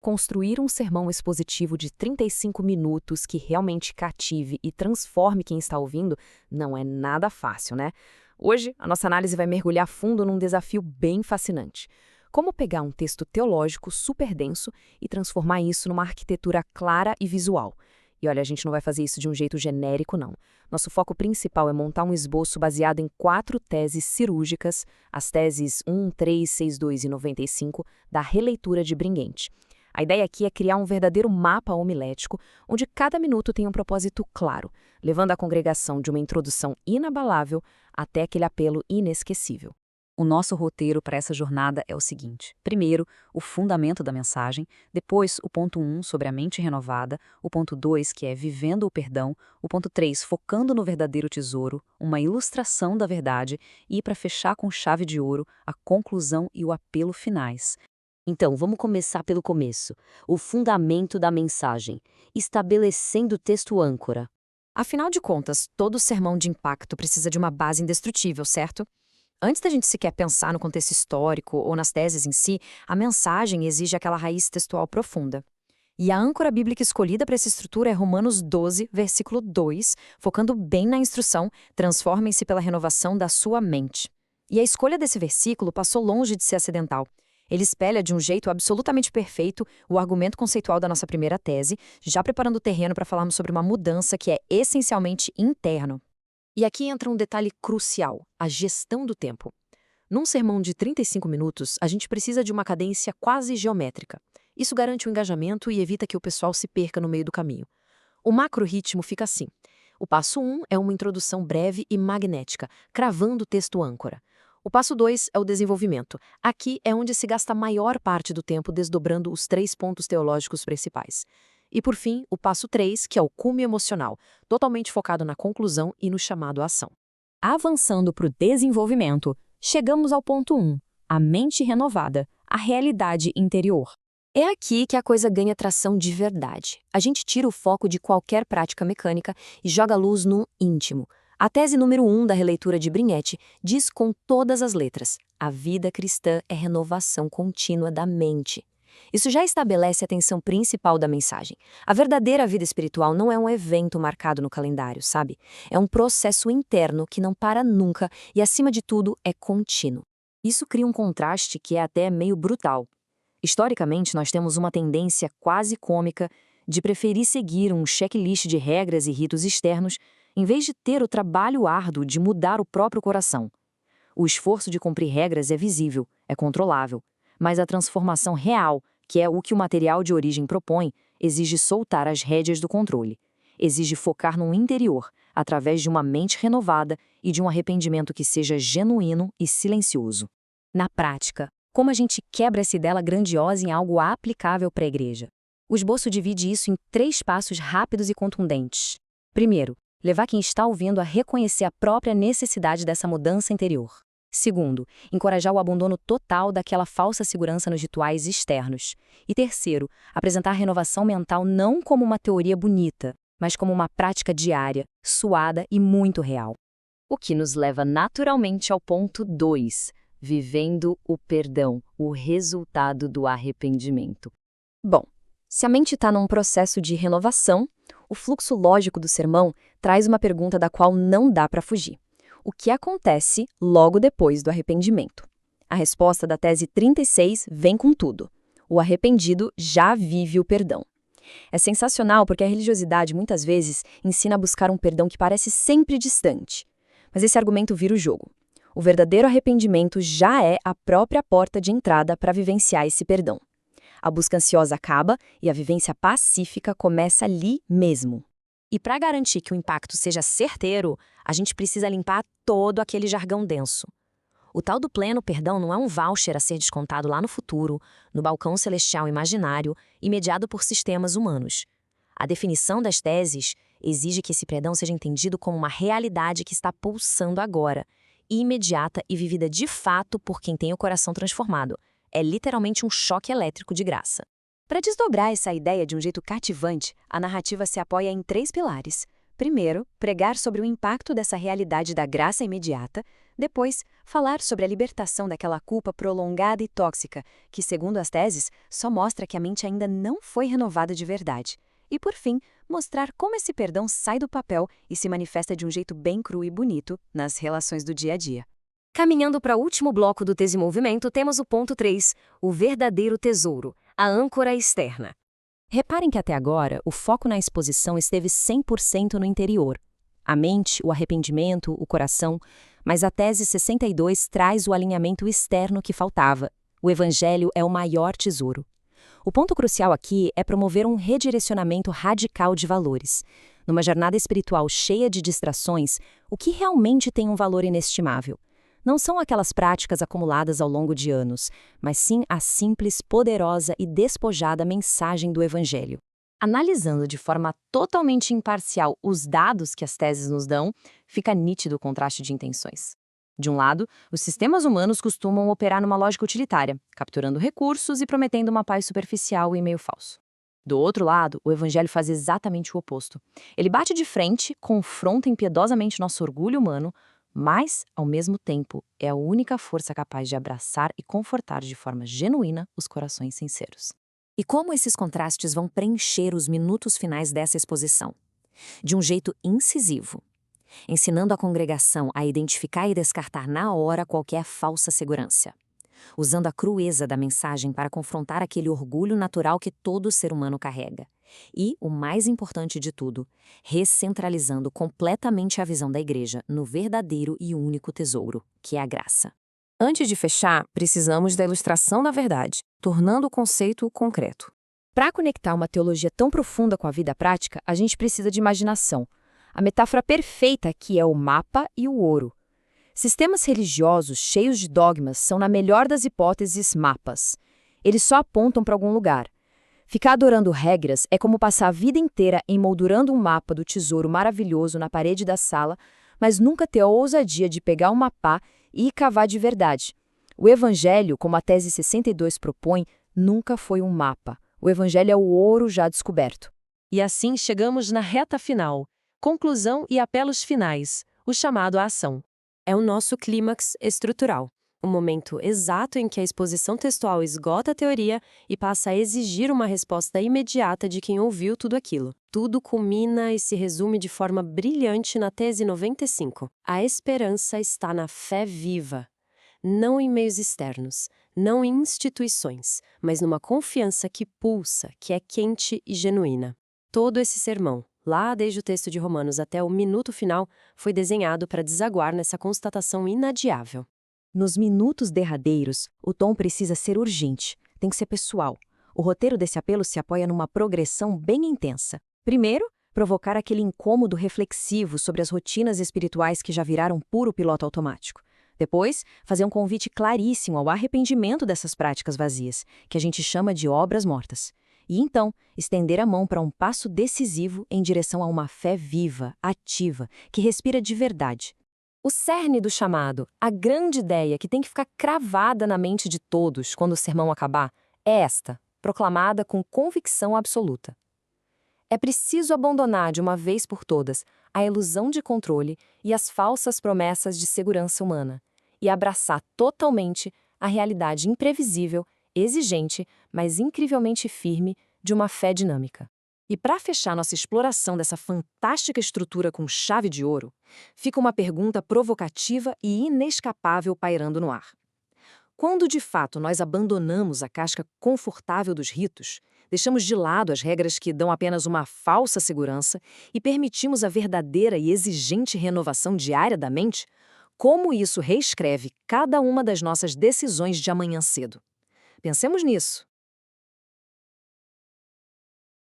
Construir um sermão expositivo de 35 minutos que realmente cative e transforme quem está ouvindo não é nada fácil, né? Hoje, a nossa análise vai mergulhar fundo num desafio bem fascinante. Como pegar um texto teológico super denso e transformar isso numa arquitetura clara e visual. E olha, a gente não vai fazer isso de um jeito genérico, não. Nosso foco principal é montar um esboço baseado em 4 teses cirúrgicas, as teses 1, 3, 6, 2 e 95, da releitura de Bringente. A ideia aqui é criar um verdadeiro mapa homilético, onde cada minuto tem um propósito claro, levando a congregação de uma introdução inabalável até aquele apelo inesquecível. O nosso roteiro para essa jornada é o seguinte. Primeiro, o fundamento da mensagem, depois o ponto 1 sobre a mente renovada, o ponto 2 que é vivendo o perdão, o ponto 3 focando no verdadeiro tesouro, uma ilustração da verdade e, para fechar com chave de ouro, a conclusão e o apelo finais. Então, vamos começar pelo começo. O fundamento da mensagem, estabelecendo o texto âncora. Afinal de contas, todo sermão de impacto precisa de uma base indestrutível, certo? Antes da gente sequer pensar no contexto histórico ou nas teses em si, a mensagem exige aquela raiz textual profunda. E a âncora bíblica escolhida para essa estrutura é Romanos 12, versículo 2, focando bem na instrução, transformem-se pela renovação da sua mente. E a escolha desse versículo passou longe de ser acidental. Ele espelha de um jeito absolutamente perfeito o argumento conceitual da nossa primeira tese, já preparando o terreno para falarmos sobre uma mudança que é essencialmente interno. E aqui entra um detalhe crucial, a gestão do tempo. Num sermão de 35 minutos, a gente precisa de uma cadência quase geométrica. Isso garante o engajamento e evita que o pessoal se perca no meio do caminho. O macro-ritmo fica assim. O passo 1 é uma introdução breve e magnética, cravando o texto âncora. O passo 2 é o desenvolvimento. Aqui é onde se gasta a maior parte do tempo desdobrando os 3 pontos teológicos principais. E, por fim, o passo 3, que é o cume emocional, totalmente focado na conclusão e no chamado à ação. Avançando para o desenvolvimento, chegamos ao ponto 1, a mente renovada, a realidade interior. É aqui que a coisa ganha tração de verdade. A gente tira o foco de qualquer prática mecânica e joga a luz no íntimo. A tese número 1 da releitura de Bringete diz com todas as letras: a vida cristã é renovação contínua da mente. Isso já estabelece a tensão principal da mensagem. A verdadeira vida espiritual não é um evento marcado no calendário, sabe? É um processo interno que não para nunca e, acima de tudo, é contínuo. Isso cria um contraste que é até meio brutal. Historicamente, nós temos uma tendência quase cômica de preferir seguir um checklist de regras e ritos externos em vez de ter o trabalho árduo de mudar o próprio coração. O esforço de cumprir regras é visível, é controlável, mas a transformação real, que é o que o material de origem propõe, exige soltar as rédeas do controle. Exige focar no interior, através de uma mente renovada e de um arrependimento que seja genuíno e silencioso. Na prática, como a gente quebra essa ideia grandiosa em algo aplicável para a igreja? O esboço divide isso em 3 passos rápidos e contundentes. Primeiro, levar quem está ouvindo a reconhecer a própria necessidade dessa mudança interior. Segundo, encorajar o abandono total daquela falsa segurança nos rituais externos. E terceiro, apresentar a renovação mental não como uma teoria bonita, mas como uma prática diária, suada e muito real. O que nos leva naturalmente ao ponto 2, vivendo o perdão, o resultado do arrependimento. Bom, se a mente está num processo de renovação, o fluxo lógico do sermão traz uma pergunta da qual não dá para fugir. O que acontece logo depois do arrependimento? A resposta da tese 36 vem com tudo. O arrependido já vive o perdão. É sensacional porque a religiosidade muitas vezes ensina a buscar um perdão que parece sempre distante. Mas esse argumento vira o jogo. O verdadeiro arrependimento já é a própria porta de entrada para vivenciar esse perdão. A busca ansiosa acaba e a vivência pacífica começa ali mesmo. E para garantir que o impacto seja certeiro, a gente precisa limpar todo aquele jargão denso. O tal do pleno perdão não é um voucher a ser descontado lá no futuro, no balcão celestial imaginário e mediado por sistemas humanos. A definição das teses exige que esse perdão seja entendido como uma realidade que está pulsando agora, imediata e vivida de fato por quem tem o coração transformado. É literalmente um choque elétrico de graça. Para desdobrar essa ideia de um jeito cativante, a narrativa se apoia em 3 pilares. Primeiro, pregar sobre o impacto dessa realidade da graça imediata. Depois, falar sobre a libertação daquela culpa prolongada e tóxica, que, segundo as teses, só mostra que a mente ainda não foi renovada de verdade. E, por fim, mostrar como esse perdão sai do papel e se manifesta de um jeito bem cru e bonito nas relações do dia a dia. Caminhando para o último bloco do Desenvolvimento, temos o ponto 3, o verdadeiro tesouro, a âncora externa. Reparem que até agora o foco na exposição esteve 100% no interior. A mente, o arrependimento, o coração, mas a tese 62 traz o alinhamento externo que faltava. O Evangelho é o maior tesouro. O ponto crucial aqui é promover um redirecionamento radical de valores. Numa jornada espiritual cheia de distrações, o que realmente tem um valor inestimável? Não são aquelas práticas acumuladas ao longo de anos, mas sim a simples, poderosa e despojada mensagem do Evangelho. Analisando de forma totalmente imparcial os dados que as teses nos dão, fica nítido o contraste de intenções. De um lado, os sistemas humanos costumam operar numa lógica utilitária, capturando recursos e prometendo uma paz superficial e meio falso. Do outro lado, o Evangelho faz exatamente o oposto. Ele bate de frente, confronta impiedosamente nosso orgulho humano, mas, ao mesmo tempo, é a única força capaz de abraçar e confortar de forma genuína os corações sinceros. E como esses contrastes vão preencher os minutos finais dessa exposição? De um jeito incisivo, ensinando a congregação a identificar e descartar na hora qualquer falsa segurança, usando a crueza da mensagem para confrontar aquele orgulho natural que todo ser humano carrega. E, o mais importante de tudo, recentralizando completamente a visão da Igreja no verdadeiro e único tesouro, que é a graça. Antes de fechar, precisamos da ilustração da verdade, tornando o conceito concreto. Para conectar uma teologia tão profunda com a vida prática, a gente precisa de imaginação. A metáfora perfeita aqui é o mapa e o ouro. Sistemas religiosos cheios de dogmas são, na melhor das hipóteses, mapas. Eles só apontam para algum lugar. Ficar adorando regras é como passar a vida inteira emoldurando um mapa do tesouro maravilhoso na parede da sala, mas nunca ter a ousadia de pegar uma pá e cavar de verdade. O Evangelho, como a tese 62 propõe, nunca foi um mapa. O Evangelho é o ouro já descoberto. E assim chegamos na reta final. Conclusão e apelos finais. O chamado à ação. É o nosso clímax estrutural. O momento exato em que a exposição textual esgota a teoria e passa a exigir uma resposta imediata de quem ouviu tudo aquilo. Tudo culmina e se resume de forma brilhante na tese 95. A esperança está na fé viva, não em meios externos, não em instituições, mas numa confiança que pulsa, que é quente e genuína. Todo esse sermão, lá desde o texto de Romanos até o minuto final, foi desenhado para desaguar nessa constatação inadiável. Nos minutos derradeiros, o tom precisa ser urgente, tem que ser pessoal. O roteiro desse apelo se apoia numa progressão bem intensa. Primeiro, provocar aquele incômodo reflexivo sobre as rotinas espirituais que já viraram puro piloto automático. Depois, fazer um convite claríssimo ao arrependimento dessas práticas vazias, que a gente chama de obras mortas. E então, estender a mão para um passo decisivo em direção a uma fé viva, ativa, que respira de verdade. O cerne do chamado, a grande ideia que tem que ficar cravada na mente de todos quando o sermão acabar, é esta, proclamada com convicção absoluta. É preciso abandonar de uma vez por todas a ilusão de controle e as falsas promessas de segurança humana, e abraçar totalmente a realidade imprevisível, exigente, mas incrivelmente firme de uma fé dinâmica. E para fechar nossa exploração dessa fantástica estrutura com chave de ouro, fica uma pergunta provocativa e inescapável pairando no ar. Quando de fato nós abandonamos a casca confortável dos ritos, deixamos de lado as regras que dão apenas uma falsa segurança e permitimos a verdadeira e exigente renovação diária da mente, como isso reescreve cada uma das nossas decisões de amanhã cedo? Pensemos nisso.